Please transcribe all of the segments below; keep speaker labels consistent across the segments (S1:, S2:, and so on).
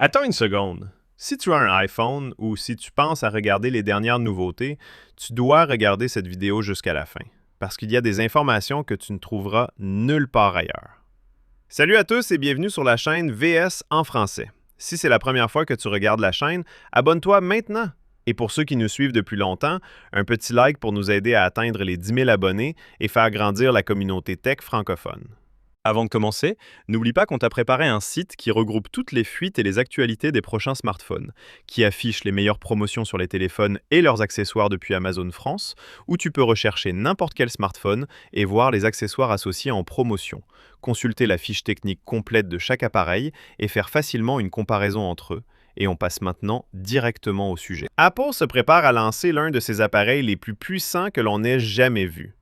S1: Attends une seconde. Si tu as un iPhone ou si tu penses à regarder les dernières nouveautés, tu dois regarder cette vidéo jusqu'à la fin, parce qu'il y a des informations que tu ne trouveras nulle part ailleurs. Salut à tous et bienvenue sur la chaîne VS en français. Si c'est la première fois que tu regardes la chaîne, abonne-toi maintenant. Et pour ceux qui nous suivent depuis longtemps, un petit like pour nous aider à atteindre les 10 000 abonnés et faire grandir la communauté tech francophone.
S2: Avant de commencer, n'oublie pas qu'on t'a préparé un site qui regroupe toutes les fuites et les actualités des prochains smartphones, qui affiche les meilleures promotions sur les téléphones et leurs accessoires depuis Amazon France, où tu peux rechercher n'importe quel smartphone et voir les accessoires associés en promotion, consulter la fiche technique complète de chaque appareil et faire facilement une comparaison entre eux. Et on passe maintenant directement au sujet. Apple se prépare à lancer l'un de ses appareils les plus puissants que l'on ait jamais vus.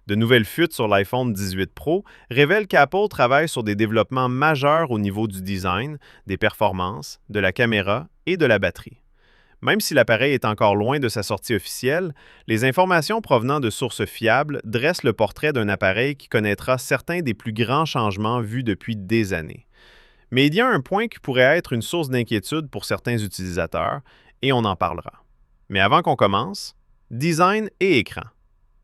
S2: De nouvelles fuites sur l'iPhone 18 Pro révèlent qu'Apple travaille sur des développements majeurs au niveau du design, des performances, de la caméra et de la batterie. Même si l'appareil est encore loin de sa sortie officielle, les informations provenant de sources fiables dressent le portrait d'un appareil qui connaîtra certains des plus grands changements vus depuis des années. Mais il y a un point qui pourrait être une source d'inquiétude pour certains utilisateurs, et on en parlera. Mais avant qu'on commence, design et écran.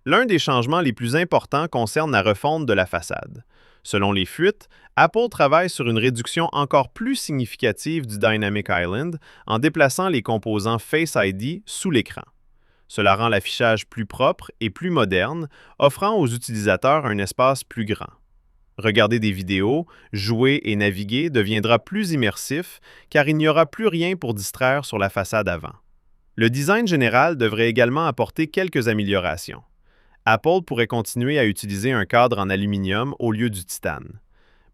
S2: L'un des changements les plus importants concerne la refonte de la façade. Selon les fuites, Apple travaille sur une réduction encore plus significative du Dynamic Island en déplaçant les composants Face ID sous l'écran. Cela rend l'affichage plus propre et plus moderne, offrant aux utilisateurs un espace plus grand. Regarder des vidéos, jouer et naviguer deviendra plus immersif car il n'y aura plus rien pour distraire sur la façade avant. Le design général devrait également apporter quelques améliorations. Apple pourrait continuer à utiliser un cadre en aluminium au lieu du titane.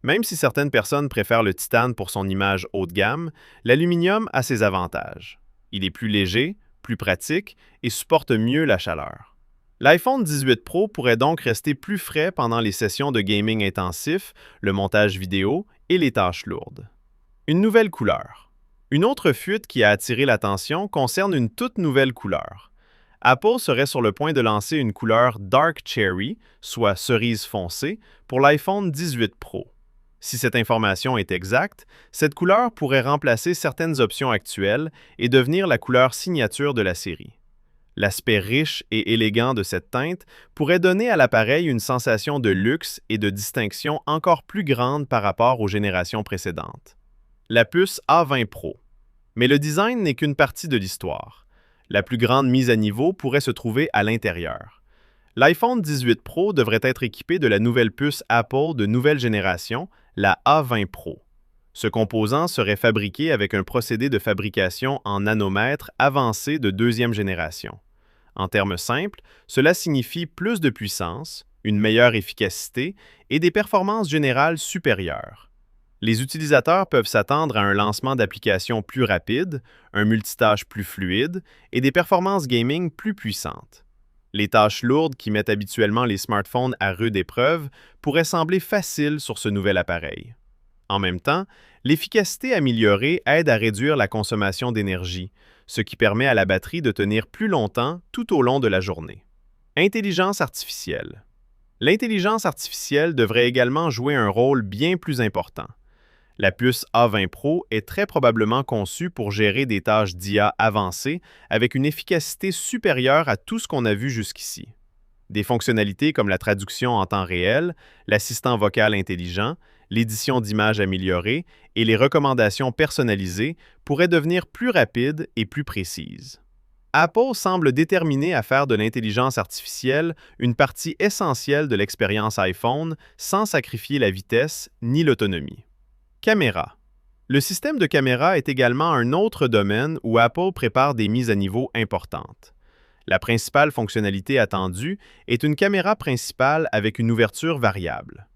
S2: Même si certaines personnes préfèrent le titane pour son image haut de gamme, l'aluminium a ses avantages. Il est plus léger, plus pratique et supporte mieux la chaleur. L'iPhone 18 Pro pourrait donc rester plus frais pendant les sessions de gaming intensif, le montage vidéo et les tâches lourdes. Une nouvelle couleur. Une autre fuite qui a attiré l'attention concerne une toute nouvelle couleur. Apple serait sur le point de lancer une couleur Dark Cherry, soit cerise foncée, pour l'iPhone 18 Pro. Si cette information est exacte, cette couleur pourrait remplacer certaines options actuelles et devenir la couleur signature de la série. L'aspect riche et élégant de cette teinte pourrait donner à l'appareil une sensation de luxe et de distinction encore plus grande par rapport aux générations précédentes. La puce A20 Pro. Mais le design n'est qu'une partie de l'histoire. La plus grande mise à niveau pourrait se trouver à l'intérieur. L'iPhone 18 Pro devrait être équipé de la nouvelle puce Apple de nouvelle génération, la A20 Pro. Ce composant serait fabriqué avec un procédé de fabrication en nanomètres avancé de deuxième génération. En termes simples, cela signifie plus de puissance, une meilleure efficacité et des performances générales supérieures. Les utilisateurs peuvent s'attendre à un lancement d'applications plus rapide, un multitâche plus fluide et des performances gaming plus puissantes. Les tâches lourdes qui mettent habituellement les smartphones à rude épreuve pourraient sembler faciles sur ce nouvel appareil. En même temps, l'efficacité améliorée aide à réduire la consommation d'énergie, ce qui permet à la batterie de tenir plus longtemps tout au long de la journée. Intelligence artificielle. L'intelligence artificielle devrait également jouer un rôle bien plus important. La puce A20 Pro est très probablement conçue pour gérer des tâches d'IA avancées avec une efficacité supérieure à tout ce qu'on a vu jusqu'ici. Des fonctionnalités comme la traduction en temps réel, l'assistant vocal intelligent, l'édition d'images améliorée et les recommandations personnalisées pourraient devenir plus rapides et plus précises. Apple semble déterminé à faire de l'intelligence artificielle une partie essentielle de l'expérience iPhone sans sacrifier la vitesse ni l'autonomie. Caméra. Le système de caméra est également un autre domaine où Apple prépare des mises à niveau importantes. La principale fonctionnalité attendue est une caméra principale avec une ouverture variable.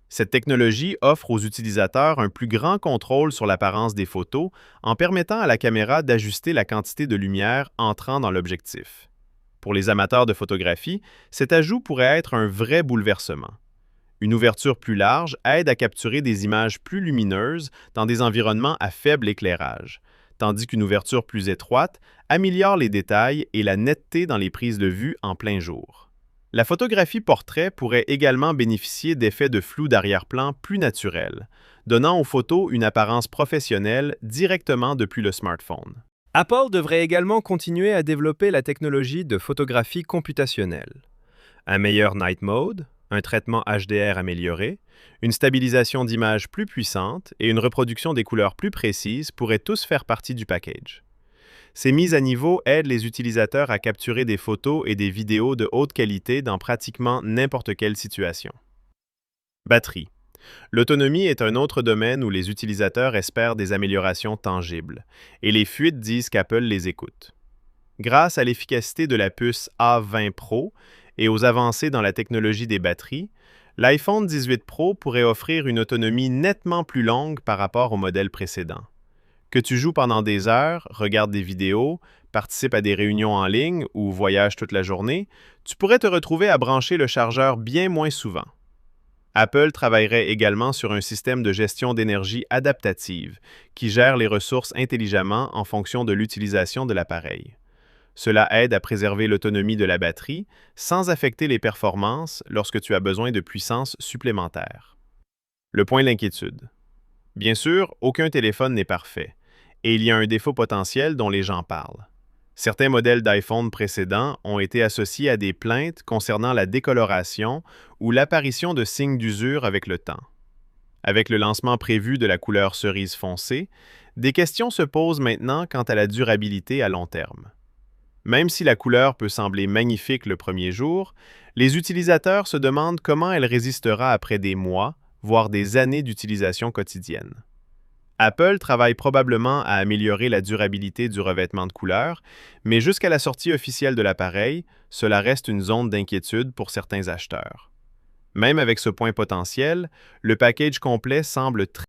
S2: Cette technologie offre aux utilisateurs un plus grand contrôle sur l'apparence des photos en permettant à la caméra d'ajuster la quantité de lumière entrant dans l'objectif. Pour les amateurs de photographie, cet ajout pourrait être un vrai bouleversement. Une ouverture plus large aide à capturer des images plus lumineuses dans des environnements à faible éclairage, tandis qu'une ouverture plus étroite améliore les détails et la netteté dans les prises de vue en plein jour.
S1: La photographie portrait pourrait également bénéficier d'effets de flou d'arrière-plan plus naturels, donnant aux photos une apparence professionnelle directement depuis le smartphone.
S2: Apple devrait également continuer à développer la technologie de photographie computationnelle. Un meilleur night mode, un traitement HDR amélioré, une stabilisation d'image plus puissante et une reproduction des couleurs plus précises pourraient tous faire partie du package. Ces mises à niveau aident les utilisateurs à capturer des photos et des vidéos de haute qualité dans pratiquement n'importe quelle situation. Batterie. L'autonomie est un autre domaine où les utilisateurs espèrent des améliorations tangibles, et les fuites disent qu'Apple les écoute. Grâce à l'efficacité de la puce A20 Pro et aux avancées dans la technologie des batteries, l'iPhone 18 Pro pourrait offrir une autonomie nettement plus longue par rapport au modèle précédent. Que tu joues pendant des heures, regardes des vidéos, participes à des réunions en ligne ou voyages toute la journée, tu pourrais te retrouver à brancher le chargeur bien moins souvent. Apple travaillerait également sur un système de gestion d'énergie adaptative qui gère les ressources intelligemment en fonction de l'utilisation de l'appareil. Cela aide à préserver l'autonomie de la batterie sans affecter les performances lorsque tu as besoin de puissance supplémentaire. Le point d'inquiétude. Bien sûr, aucun téléphone n'est parfait, et il y a un défaut potentiel dont les gens parlent. Certains modèles d'iPhone précédents ont été associés à des plaintes concernant la décoloration ou l'apparition de signes d'usure avec le temps. Avec le lancement prévu de la couleur cerise foncée, des questions se posent maintenant quant à la durabilité à long terme. Même si la couleur peut sembler magnifique le premier jour, les utilisateurs se demandent comment elle résistera après des mois, voire des années d'utilisation quotidienne. Apple travaille probablement à améliorer la durabilité du revêtement de couleur, mais jusqu'à la sortie officielle de l'appareil, cela reste une zone d'inquiétude pour certains acheteurs. Même avec ce point potentiel, le package complet semble très